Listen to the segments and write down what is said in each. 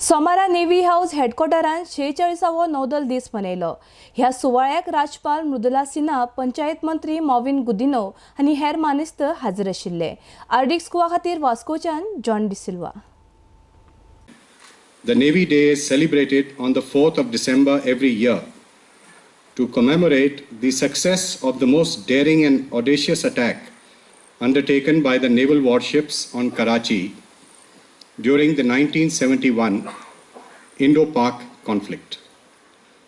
सोमारा navy house हेडक्वार्टरान 46वो नौदल दीस मनयलो. ह्या सुवाळ्याक राज्यपाल मृदुला सिन्हा, पंचायत मंत्री मॉविन गुदिनो आनी हेर मानेस्त हाजीर आशिल्ले. आर्डिक्स गोवा खातीर वास्कोच्यान John D'Silva. The Navy Day is celebrated on the 4th of December every year to commemorate the success of the most daring and audacious attack undertaken by the naval warships on Karachi during the 1971 Indo-Pak conflict.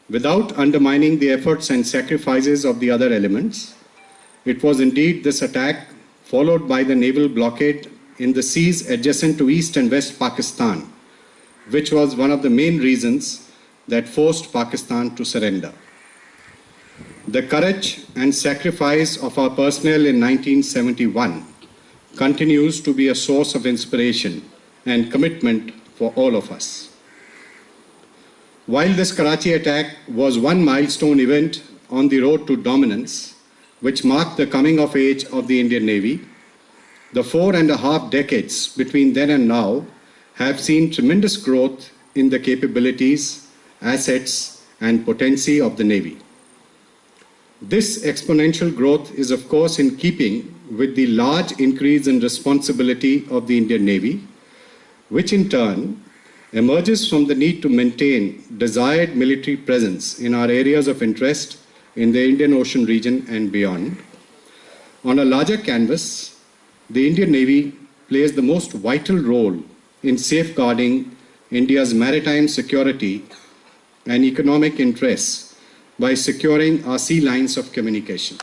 Without undermining the efforts and sacrifices of the other elements, it was indeed this attack, followed by the naval blockade in the seas adjacent to East and West Pakistan, which was one of the main reasons that forced Pakistan to surrender. The courage and sacrifice of our personnel in 1971 continues to be a source of inspiration and commitment for all of us. While this Karachi attack was one milestone event on the road to dominance, which marked the coming of age of the Indian Navy, the 4.5 decades between then and now have seen tremendous growth in the capabilities, assets, and potency of the Navy. This exponential growth is, of course, in keeping with the large increase in responsibility of the Indian Navy, which in turn emerges from the need to maintain desired military presence in our areas of interest in the Indian Ocean region and beyond. On a larger canvas, the Indian Navy plays the most vital role in safeguarding India's maritime security and economic interests by securing our sea lines of communication.